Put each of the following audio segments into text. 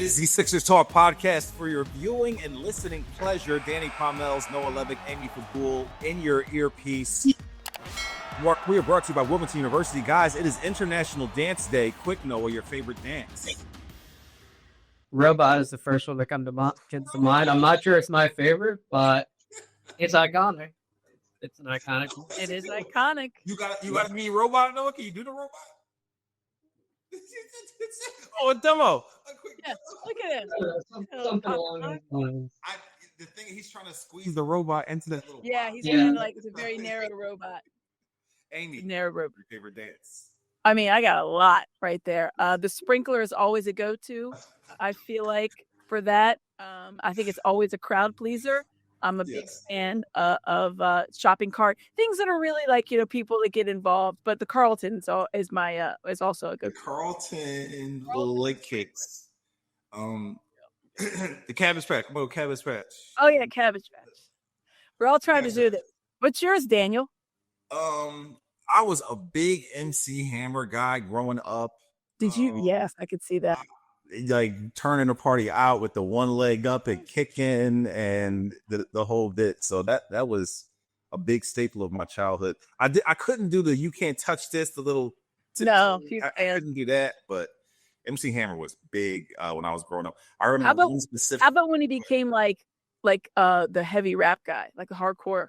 is the Sixers Talk podcast for your viewing and listening pleasure. Danny Pommells, Noah Levick, Amy Fadool in your earpiece. We are brought to you by Wilmington University. Guys, it is International Dance Day. Quick, Noah, your favorite dance? Robot is the first one that comes to mind. I'm not sure it's my favorite, but it's iconic. It's an iconic. It is iconic. You got to be Robot, Noah? Can you do the Robot? Oh, a demo. Yeah, look at it. Something along those lines. The thing he's trying to squeeze the robot into that little. Yeah, he's kind of like it's a very narrow robot. Amy, narrow robot. Your favorite dance? I mean, I got a lot right there. The sprinkler is always a go-to. I feel like for that, I think it's always a crowd pleaser. I'm a big fan of shopping cart things that are really like people that get involved. But the Carlton is also a good. The Carlton leg kicks, the Cabbage Patch. Come on, Cabbage Patch. Oh yeah, Cabbage Patch. We're all trying to do this. What's yours, Daniel? I was a big MC Hammer guy growing up. Did you? Yes, I could see that. Like turning the party out with the one leg up and kicking and the whole bit. So that was a big staple of my childhood. I couldn't do the you can't touch this, the little no, I couldn't do that, but MC Hammer was big when I was growing up. I remember one specific. How about when he became like the heavy rap guy, like the hardcore?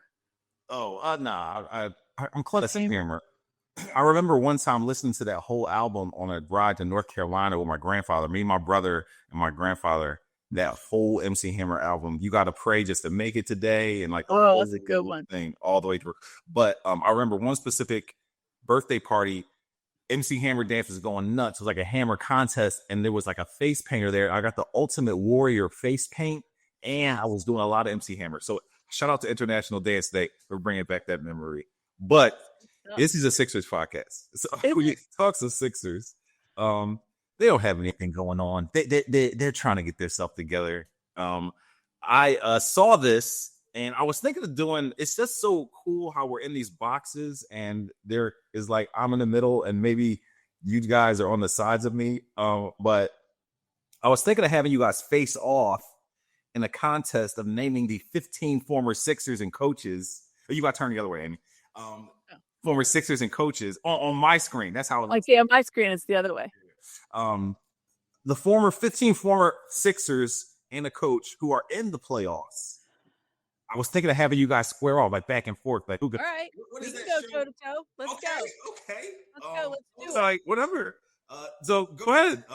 Oh, nah, I'm close to Hammer. I remember one time listening to that whole album on a ride to North Carolina with my grandfather, me, my brother, and my grandfather. That whole MC Hammer album, You Gotta Pray Just to Make It Today, and like that's a good one thing all the way through. But I remember one specific birthday party, MC Hammer dance was going nuts. It was like a hammer contest, and there was like a face painter there. I got the Ultimate Warrior face paint, and I was doing a lot of MC Hammer. So shout out to International Dance Day for bringing back that memory. But this is a Sixers podcast. So when you talk to Sixers, they don't have anything going on. They're trying to get their stuff together. I saw this and I was thinking of doing. It's just so cool how we're in these boxes and there is like I'm in the middle and maybe you guys are on the sides of me. But I was thinking of having you guys face off in a contest of naming the 15 former Sixers and coaches. You got to turn the other way, Amy. Former Sixers and coaches on my screen. That's how it looks. On my screen, it's the other way. The 15 former Sixers and a coach who are in the playoffs. I was thinking of having you guys square off, like back and forth. Like, all right, we can go toe to toe. Let's go. Okay. Let's go. Let's do it. Like whatever. So go ahead.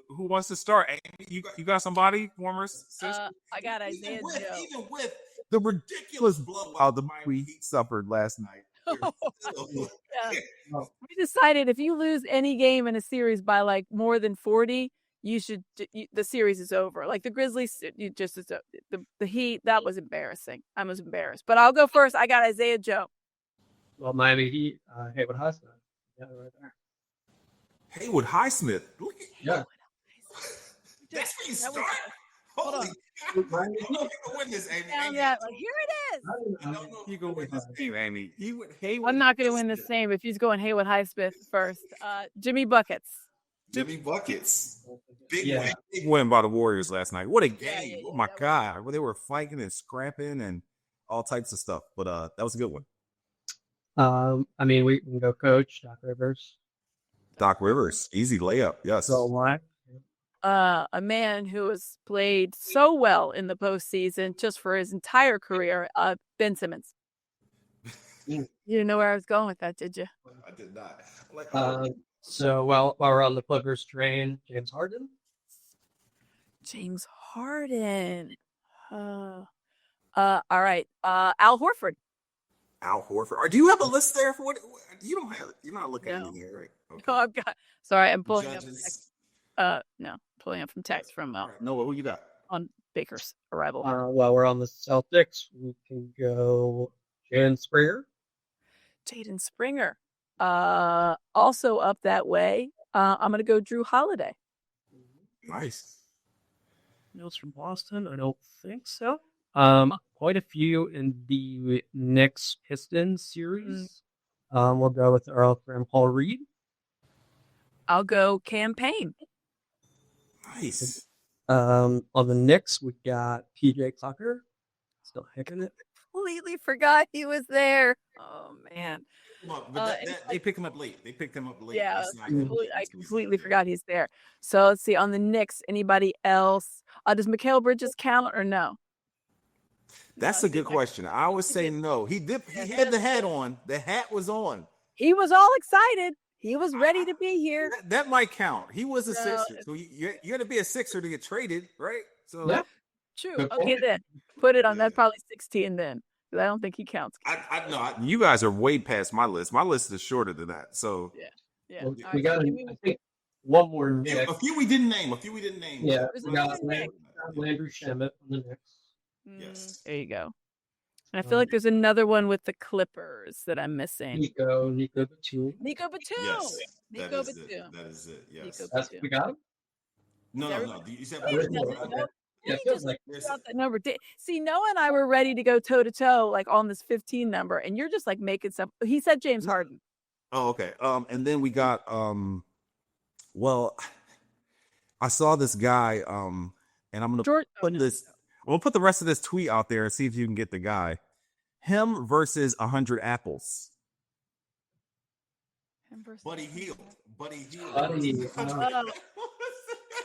Who wants to start? Amy, you got somebody? Former Sixers? I got Isaiah Joe. Even with the ridiculous blowout the Miami Heat suffered last night. Yeah. We decided if you lose any game in a series by like more than 40, the series is over. Like the Grizzlies, the Heat, that was embarrassing. I was embarrassed. But I'll go first. I got Isaiah Joe. Well, Miami Heat, Haywood Highsmith. Yeah, right there. Haywood Highsmith. Yeah. That's where you start? Hold on. I'm not gonna win this, Amy. Here it is. You go with this team, Amy. I'm not going to win the same if he's going Haywood Highsmith first. Jimmy Buckets. Big win by the Warriors last night. What a game. Yeah. Oh, my God. Well, they were fighting and scrapping and all types of stuff. But that was a good one. I mean, we can go coach, Doc Rivers. Doc Rivers. Easy layup. Yes. So what? A man who has played so well in the postseason just for his entire career, Ben Simmons. You didn't know where I was going with that, did you? I did not. So while we're on the Clippers train, James Harden. All right. Al Horford. Al Horford. Do you have a list there for what? You don't have. You're not looking at here, right? Okay. No, I've got. Sorry, I'm pulling up. Judges. Pulling up from text from Noah, who you got? on Baker's arrival. While we're on the Celtics, we can go Jaden Springer. Jaden Springer. Also up that way. I'm going to go Drew Holiday. Nice. Notes from Boston? I don't think so. Quite a few in the Knicks Pistons series. We'll go with our friend Paul Reed. I'll go Campaign. Nice. On the Knicks, we got PJ Tucker, still kicking it. Completely forgot he was there. Oh man. But they picked him up late. Yeah, It's not- I completely forgot he's there. So let's see on the Knicks. Anybody else? Does Mikal Bridges count or no? That's a good question. I would say no. He had the hat on. The hat was on. He was all excited. He was ready to be here. That might count. He was a No. Sixer. So you got to be a Sixer to get traded, right? So Yeah. True. Good Okay, point. then put it on. Yeah. That's probably 16 then. 'Cause I don't think he counts. you guys are way past my list. My list is shorter than that. So Yeah. Well, All we right, got, so give me- I think, one more Knicks. a few we didn't name. Yeah, Where's we the got other Knicks? Landry Shamet on the Knicks. Yes. There you go. And I feel like there's another one with the Clippers that I'm missing. Nico Batum. Nico Batum. Yes. Nico That is Batum. it. That is it. Yes. Nico That's Batum. we got him. No. You said He There's doesn't more. know. Yeah, He feels just like threw out that number. See, Noah and I were ready to go toe to toe, like on this 15 number, and you're just like making stuff. He said James Harden. Oh, okay. And then we got well, I saw this guy, and I'm gonna put the rest of this tweet out there and see if you can get the guy. Him versus 100 apples. Buddy Hield. Buddy.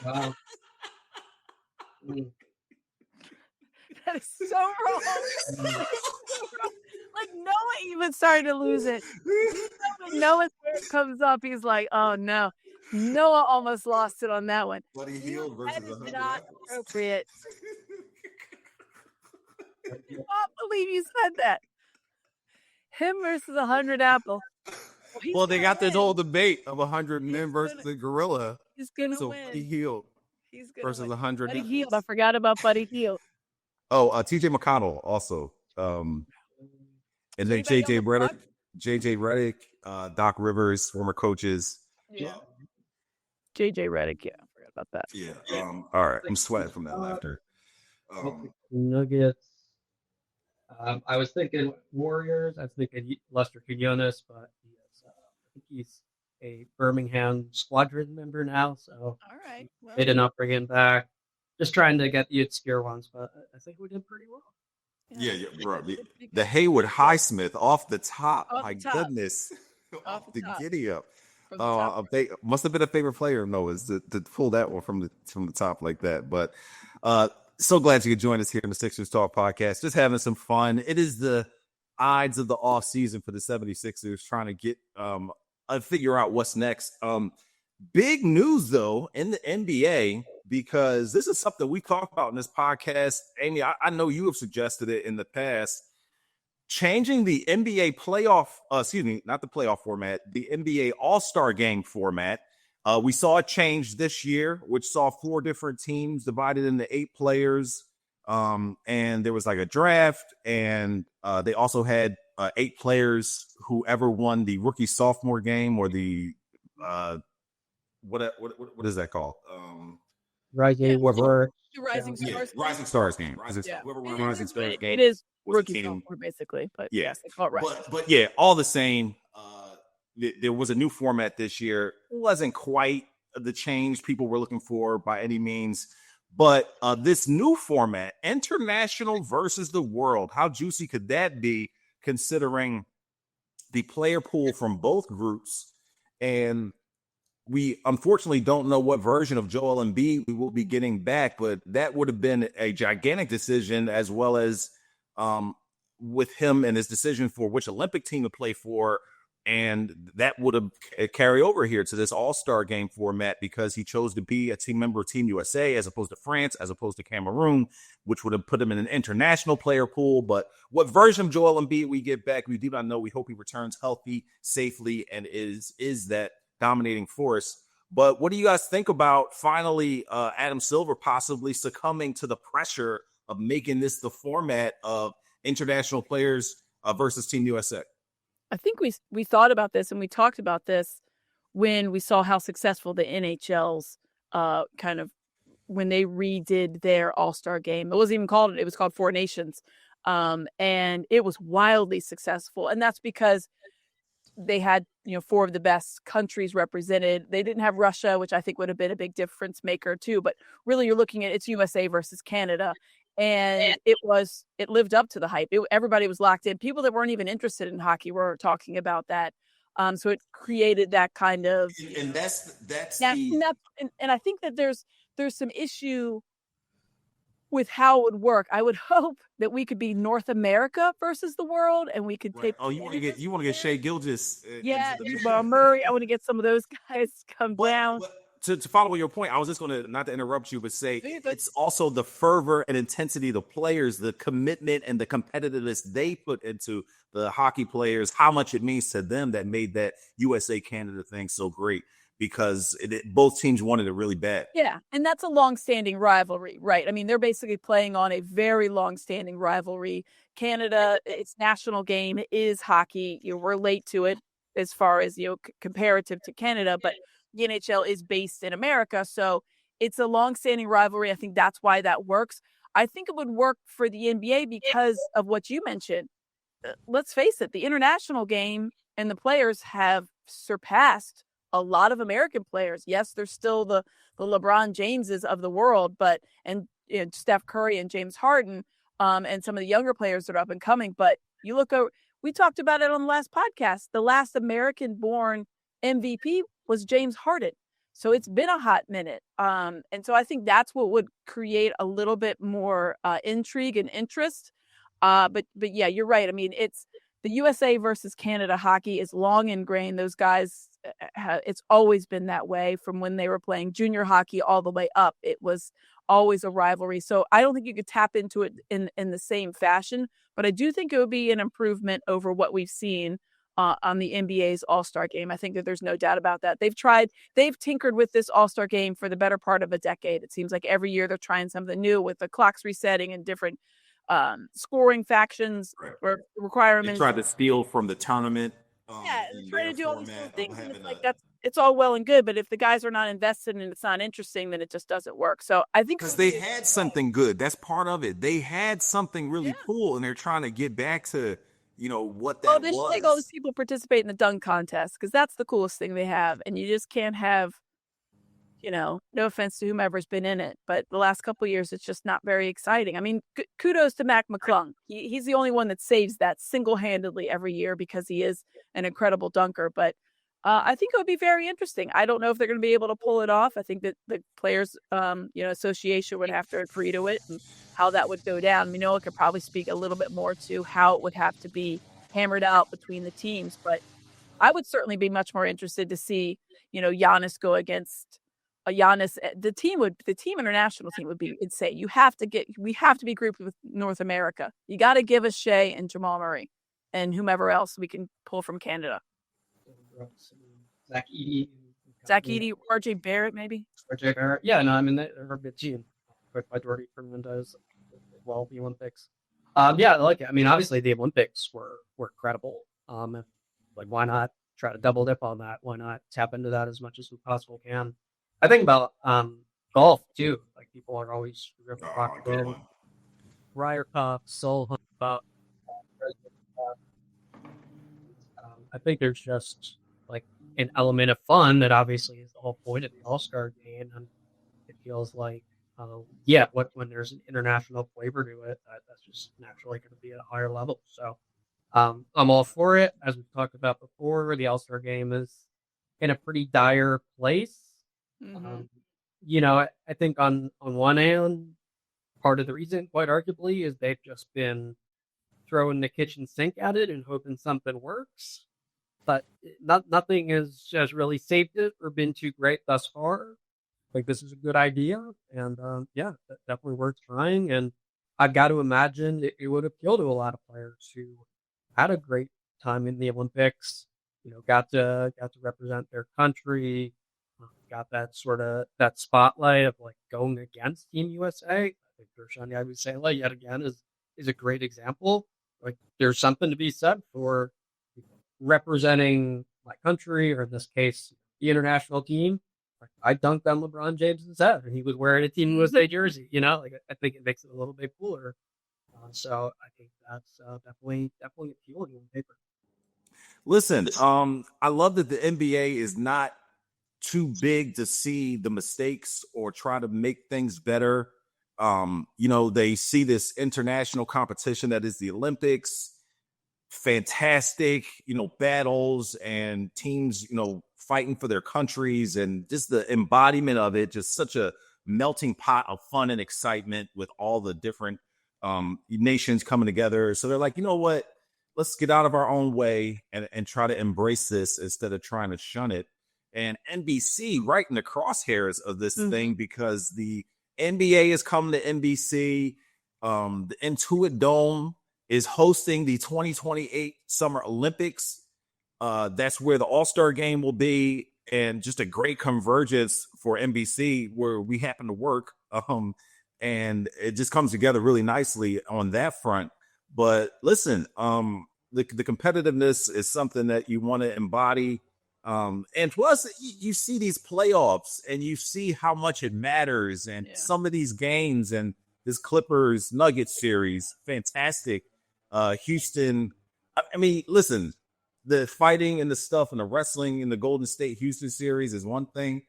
Wow. That is so wrong. Like Noah even started to lose it. When Noah's word comes up, he's like, "Oh no." Noah almost lost it on that one. Buddy Hield versus That is 100 not apples. appropriate. I can't believe you said that. Him versus 100 apple. Well, they got this whole debate of 100 men versus the gorilla. He's gonna So win. Buddy Hield He's gonna versus win. 100 Buddy apples. Hield. I forgot about Buddy Hield. Oh, TJ McConnell also. And then Anybody JJ on the Redick, Bucks? Doc Rivers, former coaches. Yeah. JJ Redick. Yeah, I forgot about that. Yeah. All right. I'm sweating from that laughter. Nuggets. I was thinking Warriors. I was thinking Lester Quinones, but I think he's a Birmingham Squadron member now, so All right. Well, they did not bring him back. Just trying to get the obscure ones, but I think we did pretty well. Yeah, bro. The Haywood Highsmith off the top. Off My the top. goodness. Off the the top. giddy up. from the top. Must have been a favorite player of Noah's to pull that one from the top like that. But so glad you could join us here in the Sixers Talk podcast. Just having some fun. It is the odds of the off season for the 76ers trying to get figure out what's next. Big news though in the NBA, because this is something we talked about in this podcast. Amy, I know you have suggested it in the past. Changing the NBA playoff, not the playoff format, the NBA All-Star Game format. We saw a change this year, which saw 4 different teams divided into 8 players. And there was like a draft, and they also had 8 players whoever won the rookie sophomore game or the what is that called? Rising Rising Stars. Rising Stars game. Whoever won Rising Stars game. It is was a rookie team. sophomore basically, but Yeah. yes, they call it Rising. But yeah, all the same, there was a new format this year. It wasn't quite the change people were looking for by any means. But this new format, international versus the world, how juicy could that be considering the player pool from both groups? And we unfortunately don't know what version of Joel Embiid we will be getting back, but that would have been a gigantic decision, as well as with him and his decision for which Olympic team to play for. And that would have carry over here to this all-star game format because he chose to be a team member of Team USA as opposed to France, as opposed to Cameroon, which would have put him in an international player pool. But what version of Joel Embiid we get back, we do not know. We hope he returns healthy, safely, and is that dominating force. But what do you guys think about finally Adam Silver possibly succumbing to the pressure of making this the format of international players versus Team USA? I think we thought about this and we talked about this when we saw how successful the NHL's kind of when they redid their All-Star game. It wasn't even called it was called Four Nations. And it was wildly successful. And that's because they had, 4 of the best countries represented. They didn't have Russia, which I think would have been a big difference maker too. But really, you're looking at it's USA versus Canada, and it lived up to the hype. Everybody was locked in. People that weren't even interested in hockey were talking about that. So it created that kind of, and that's and I think that there's some issue with how it would work. I would hope that we could be North America versus the world, and we could take. Oh, you want to get Shea Gilgeous? Yeah, Murray. I want to get some of those guys come down. To follow your point, I was just going to, not to interrupt you, but say it's also the fervor and intensity of the players, the commitment and the competitiveness they put into the hockey players, how much it means to them that made that USA-Canada thing so great, because both teams wanted it really bad. Yeah, and that's a long-standing rivalry, right? I mean, they're basically playing on a very long-standing rivalry. Canada, its national game is hockey. You relate to it as far as, comparative to Canada, but the NHL is based in America, so it's a long-standing rivalry. I think that's why that works. I think it would work for the NBA because of what you mentioned. Let's face it, the international game and the players have surpassed a lot of American players. Yes, there's still the LeBron Jameses of the world, but Steph Curry and James Harden, and some of the younger players that are up and coming. But you look over, we talked about it on the last podcast. The last American-born MVP was James Harden. So it's been a hot minute. And so I think that's what would create a little bit more intrigue and interest. But yeah, you're right. I mean, it's the USA versus Canada hockey is long ingrained. Those guys, it's always been that way from when they were playing junior hockey all the way up. It was always a rivalry. So I don't think you could tap into it in the same fashion, but I do think it would be an improvement over what we've seen on the NBA's All-Star game. I think that there's no doubt about that. They've tinkered with this All-Star game for the better part of a decade. It seems like every year they're trying something new with the clocks resetting and different scoring factions or requirements. They tried to steal from the tournament. Trying to do all these little things. And it's like it's all well and good, but if the guys are not invested and it's not interesting, then it just doesn't work. So I think because they had something good. That's part of it. They had something really cool, and they're trying to get back to what that was. They should make all these people participate in the dunk contest because that's the coolest thing they have, and you just can't have. No offense to whomever's been in it, but the last couple of years, it's just not very exciting. I mean, kudos to Mac McClung. He's the only one that saves that single-handedly every year because he is an incredible dunker. But I think it would be very interesting. I don't know if they're going to be able to pull it off. I think that the players, association would have to agree to it and how that would go down. Noah could probably speak a little bit more to how it would have to be hammered out between the teams. But I would certainly be much more interested to see, Giannis go against Giannis. The team international team would be insane. We have to be grouped with North America. You got to give us Shea and Jamal Murray and whomever else we can pull from Canada. Zach Edey, RJ Barrett, maybe. RJ Barrett. Yeah, no, I mean they're a good team. By Doherty Fernandez, well, the Olympics. Yeah, I like it. I mean, obviously the Olympics were incredible. Why not try to double dip on that? Why not tap into that as much as we possibly can? I think about golf too. Like people are always talking Ryder Cup, Soul Hunt about. I think there's just like an element of fun that obviously is the whole point of the All-Star game, and it feels like when there's an international flavor to it, that's just naturally going to be at a higher level. So I'm all for it. As we've talked about before, the All-Star game is in a pretty dire place. Mm-hmm. I think on one hand, part of the reason, quite arguably, is they've just been throwing the kitchen sink at it and hoping something works. But nothing has really saved it or been too great thus far. Like, this is a good idea, and that definitely worth trying. And I've got to imagine it would appeal to a lot of players who had a great time in the Olympics. Got to represent their country. Got that spotlight of like going against Team USA. I think Gershon Yabusele yet again is a great example. Like there's something to be said for representing my country, or in this case, the international team. Like I dunked on LeBron James' head, and he was wearing a Team USA jersey. I think it makes it a little bit cooler. So I think that's definitely appealing on paper. Listen, I love that the NBA is not too big to see the mistakes or try to make things better. They see this international competition that is the Olympics, fantastic, battles and teams, fighting for their countries, and just the embodiment of it, just such a melting pot of fun and excitement with all the different nations coming together. So they're like, you know what? Let's get out of our own way and try to embrace this instead of trying to shun it. And NBC right in the crosshairs of this thing, because the NBA is coming to NBC. The Intuit Dome is hosting the 2028 Summer Olympics. That's where the All-Star game will be, and just a great convergence for NBC where we happen to work. And it just comes together really nicely on that front. But listen, the competitiveness is something that you want to embody. And plus, you see these playoffs and you see how much it matters. And some of these games, and this Clippers Nuggets series, fantastic. Houston, I mean, listen, the fighting and the stuff and the wrestling in the Golden State Houston series is one thing.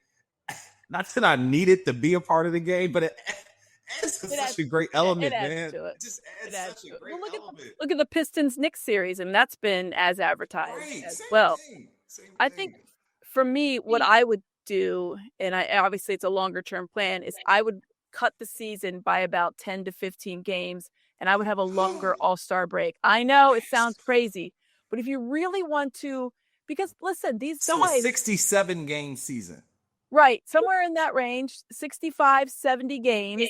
Not that I need it to be a part of the game, but it adds such a great element, man. It just adds such a great element. Look at the Pistons Knicks series, and that's been as advertised as well. I think for me, what I would do, and obviously it's a longer term plan, is I would cut the season by about 10 to 15 games, and I would have a longer All-Star break. I know it sounds crazy, but if you really want to, because listen, these guys... a 67 game season. Right, somewhere in that range, 65, 70 games.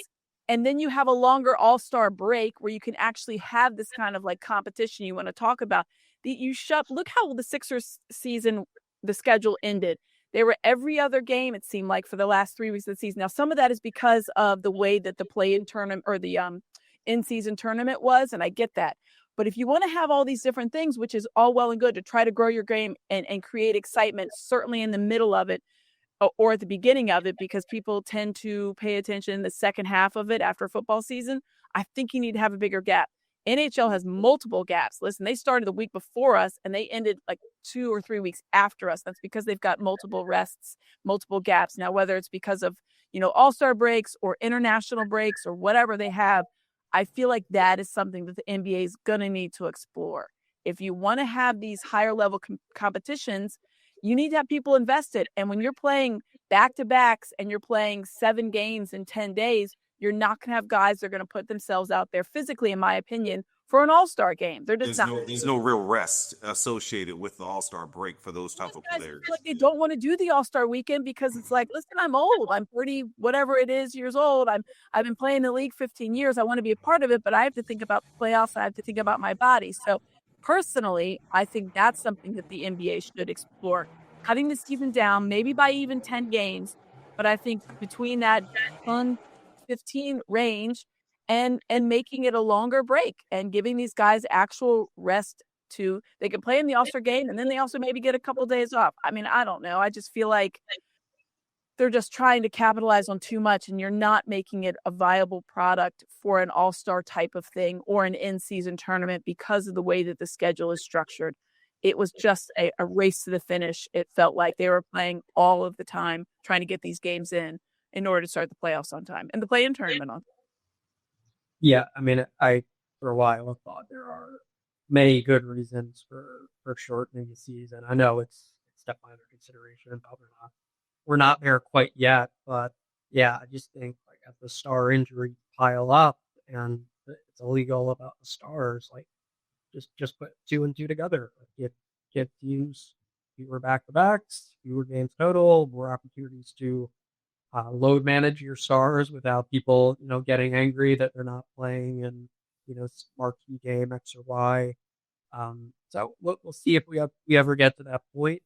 And then you have a longer All-Star break where you can actually have this kind of like competition you want to talk about. Look how the Sixers season, the schedule ended. They were every other game, it seemed like, for the last 3 weeks of the season. Now, some of that is because of the way that the play-in tournament or the in-season tournament was, and I get that. But if you want to have all these different things, which is all well and good to try to grow your game and create excitement, certainly in the middle of it, or at the beginning of it, because people tend to pay attention in the second half of it after football season, I think you need to have a bigger gap. NHL has multiple gaps. Listen, they started the week before us and they ended like 2 or 3 weeks after us. That's because they've got multiple rests, multiple gaps. Now, whether it's because of, all-star breaks or international breaks or whatever they have, I feel like that is something that the NBA is going to need to explore. If you want to have these higher level competitions, you need to have people invested. And when you're playing back-to-backs and you're playing 7 games in 10 days, you're not going to have guys that are going to put themselves out there physically, in my opinion, for an all-star game. There's no real rest associated with the all-star break for those type of players. Like they don't want to do the all-star weekend because it's like, listen, I'm old. I'm 30, whatever it is, years old. I've been playing the league 15 years. I want to be a part of it, but I have to think about the playoffs. I have to think about my body. So personally, I think that's something that the NBA should explore. Cutting the season down, maybe by even 10 games. But I think between that 15 range and making it a longer break and giving these guys actual rest they can play in the All-Star game and then they also maybe get a couple of days off. I mean, I don't know. I just feel like they're just trying to capitalize on too much and you're not making it a viable product for an all-star type of thing or an in-season tournament because of the way that the schedule is structured. It was just a race to the finish. It felt like they were playing all of the time, trying to get these games in order to start the playoffs on time and the play-in tournament on time. Yeah, I mean, for a while thought there are many good reasons for shortening the season. I know it's definitely under consideration, but we're not there quite yet. But yeah, I just think like as the star injury pile up and it's illegal about the stars, like just put 2 and 2 together. Get teams fewer back-to-backs, fewer games total, more opportunities to load manage your stars without people, getting angry that they're not playing in, marquee game X or Y. So we'll see if we ever get to that point.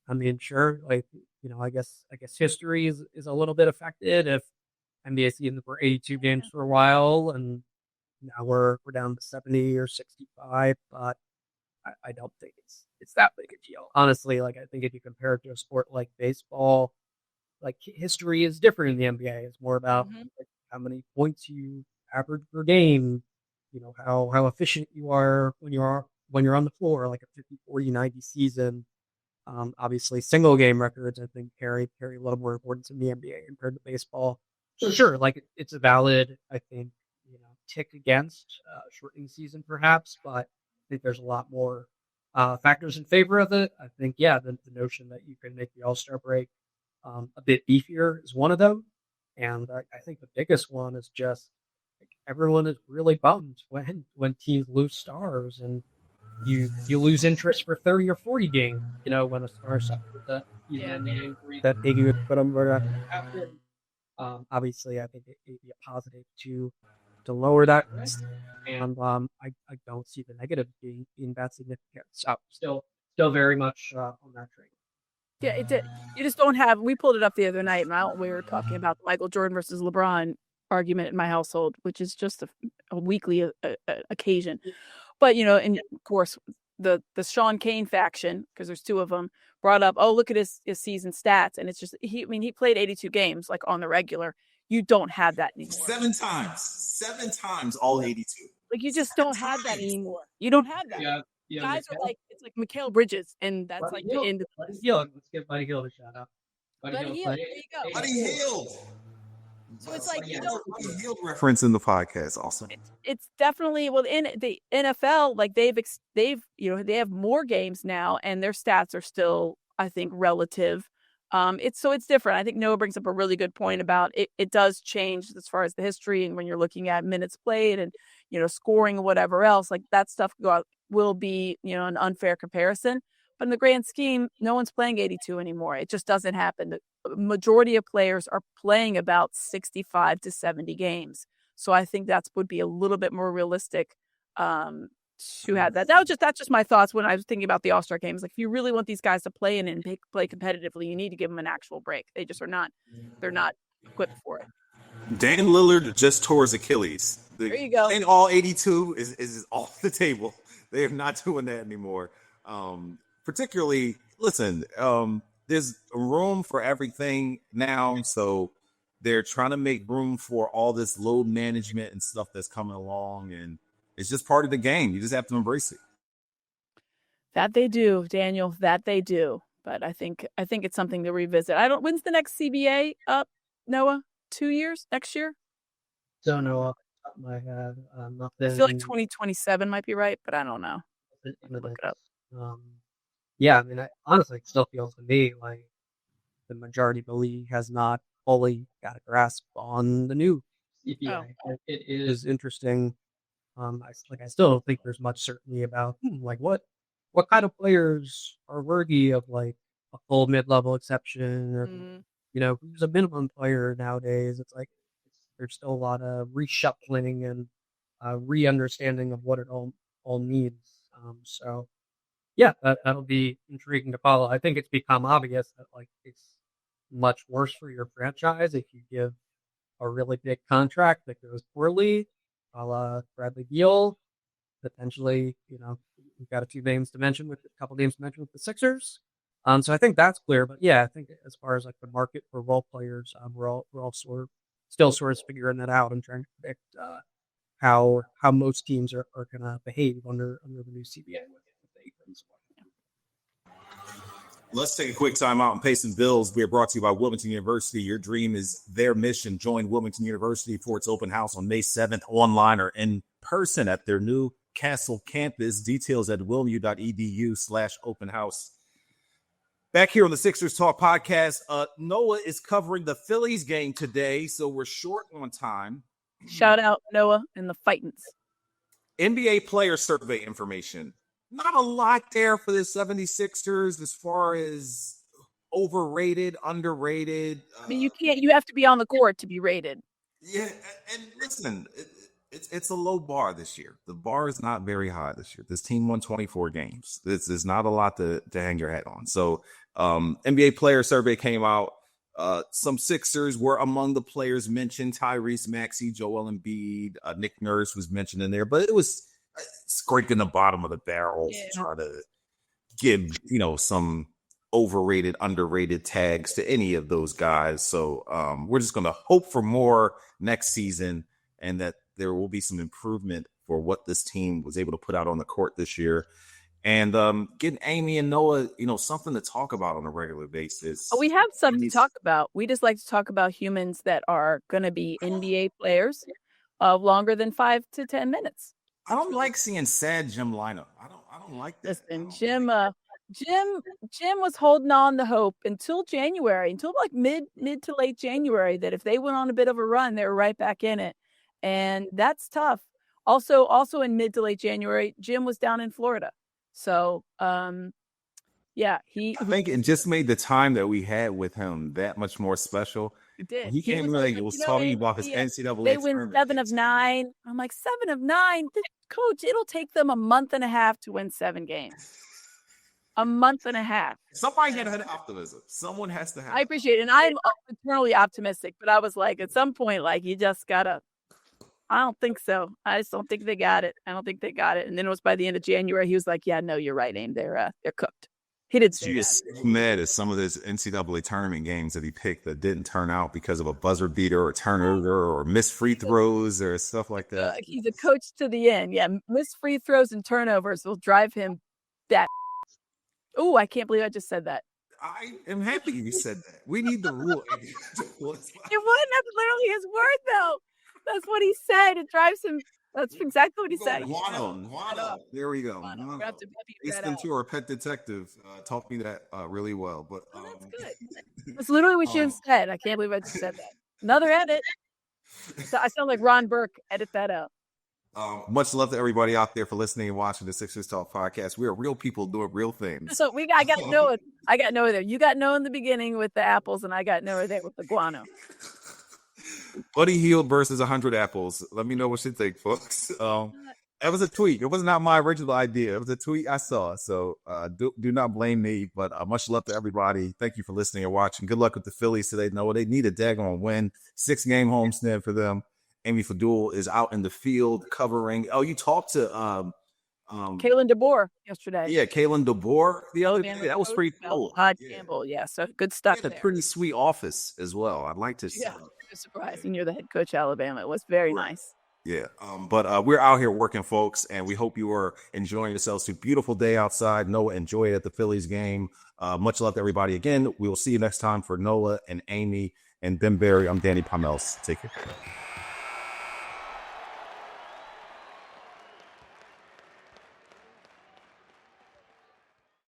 I mean, sure, like, I guess history is a little bit affected if NBA were 82 games for a while and now we're down to 70 or 65, but I don't think it's that big a deal. Honestly, like I think if you compare it to a sport like baseball, like history is different in the NBA. It's more about like, how many points you average per game, how efficient you are when you are when you're on the floor, like a 50, 40, 90 season, obviously single game records, I think, carry a little more importance in the NBA compared to baseball. So sure, like it's a valid, I think, tick against shortening season perhaps, but I think there's a lot more factors in favor of it. I think, the notion that you can make the All-Star break a bit beefier is one of them. And I think the biggest one is just everyone is really bummed when teams lose stars and you lose interest for 30 or 40 games, when a star suffers that that big you would put them after. Obviously, I think it'd be a positive to lower that risk, and I don't see the negative being that significant. So still very much on that train. Yeah, you just don't have. We pulled it up the other night, and we were talking about the Michael Jordan versus LeBron argument in my household, which is just a weekly occasion. But and of course, the Sean Kane faction, because there's two of them, brought up, oh, look at his season stats, and it's just he played 82 games like on the regular. You don't have that anymore. 7 times all 82. Like you just don't have that anymore. You don't have that. Yeah, guys are like, it's like Mikal Bridges, and that's Buddy like the end of Buddy Hield. Let's give Buddy Hield a shout out. Buddy Hield. There you go. Buddy Hield. So it's like Buddy Hield reference in the podcast also. It's definitely in the NFL, like they have more games now, and their stats are still, I think, relative. It's different. I think Noah brings up a really good point about it. It does change as far as the history, and when you're looking at minutes played and scoring and whatever else, like that stuff will be an unfair comparison. But in the grand scheme, no one's playing 82 anymore. It just doesn't happen. The majority of players are playing about 65 to 70 games. So I think that would be a little bit more realistic to have that. That's just my thoughts when I was thinking about the All-Star games. Like if you really want these guys to play in and play competitively, you need to give them an actual break. They just are not. They're not equipped for it. Dan Lillard just tore his Achilles. There you go. And all 82 is off the table. They are not doing that anymore. Particularly, listen, there's room for everything now, so they're trying to make room for all this load management and stuff that's coming along, and it's just part of the game. You just have to embrace it. That they do, Daniel. That they do. But I think it's something to revisit. When's the next CBA up, Noah? 2 years? Next year? Don't know off the top of my head. I feel like 2027 might be right, but I don't know. Look it up. Yeah, I mean, honestly, it still feels to me like the majority of the league has not fully got a grasp on the new CBA. Oh. It is interesting. I still don't think there's much certainty about like what kind of players are worthy of like a full mid-level exception, or who's a minimum player nowadays. It's like there's still a lot of reshuffling and re-understanding of what it all needs. So yeah, that'll be intriguing to follow. I think it's become obvious that like it's much worse for your franchise if you give a really big contract that goes poorly, a la Bradley Beal. Potentially, we've got a couple names to mention with the Sixers. So I think that's clear. But yeah, I think as far as like the market for role players, we're all still sort of figuring that out and trying to predict how most teams are going to behave under the new CBA. Let's take a quick time out and pay some bills. We are brought to you by Wilmington University. Your dream is their mission. Join Wilmington University for its open house on May 7th, online or in person at their new Castle campus. Details at wilmu.edu/open house. Back here on the Sixers Talk podcast, Noah is covering the Phillies game today, so we're short on time. Shout out Noah and the Fightins. NBA player survey information. Not a lot there for the 76ers as far as overrated, underrated. I mean, you have to be on the court to be rated. Yeah, and listen, it's a low bar this year. The bar is not very high this year. This team won 24 games. This is not a lot to hang your hat on. So NBA player survey came out. Some Sixers were among the players mentioned. Tyrese Maxey, Joel Embiid, Nick Nurse was mentioned in there, but it was scraping the bottom of the barrel to try to give, some overrated, underrated tags to any of those guys. So we're just going to hope for more next season and that there will be some improvement for what this team was able to put out on the court this year. And getting Amy and Noah, something to talk about on a regular basis. We have something to talk about. We just like to talk about humans that are going to be NBA players longer than 5 to 10 minutes. I don't like seeing sad Jim lineup. I don't like that. Listen, Jim was holding on to hope until January, until like mid to late January, that if they went on a bit of a run, they were right back in it. And that's tough. Also in mid to late January, Jim was down in Florida. So, I think it just made the time that we had with him that much more special. It did. He came it was talking about his NCAA. They win 7 of 9. I'm like, 7 of 9? Coach, it'll take them a month and a half to win 7 games. A month and a half. Somebody had optimism. Someone has to have. I appreciate it. And I'm eternally optimistic, but I was like, at some point, like, you just gotta. I don't think so. I just don't think they got it. And then it was by the end of January. He was like, "Yeah, no, you're right, Aim. They're cooked." He did. She is so mad at some of his NCAA tournament games that he picked that didn't turn out because of a buzzer beater or turnover or missed free throws or stuff like that. He's a coach to the end. Yeah, missed free throws and turnovers will drive him that. Oh, I can't believe I just said that. I am happy you said that. We need the rule. It wasn't. That's literally his word, though. That's what he said. It drives him. That's exactly what he said. Guano. There we go. Listen to our pet detective taught me that really well. But that's good. That's literally what you said. I can't believe I just said that. Another edit. So I sound like Ron Burke. Edit that out. Much love to everybody out there for listening and watching the Sixers Talk podcast. We are real people doing real things. So I got Noah. I got Noah there. You got Noah in the beginning with the apples, and I got Noah there with the guano. Buddy Hield versus 100 apples. Let me know what you think, folks. That was a tweet. It was not my original idea. It was a tweet I saw. So do not blame me. But much love to everybody. Thank you for listening and watching. Good luck with the Phillies today. Noah, they need a daggone win. 6-game homestand for them. Amy Fadool is out in the field covering. Oh, you talked to Kalen DeBoer yesterday. Yeah, Kalen DeBoer the other day. That was pretty cool. Campbell, yeah. So good stuff. He had a pretty sweet office as well. I'd like to see. Yeah, surprised. And you're the head coach of Alabama. It was very nice. Yeah. But we're out here working, folks, and we hope you are enjoying yourselves. It's a beautiful day outside. Noah, enjoy it at the Phillies game. Much love to everybody. Again, we will see you next time for Noah and Amy and Ben Berry. I'm Danny Pommells. Take care.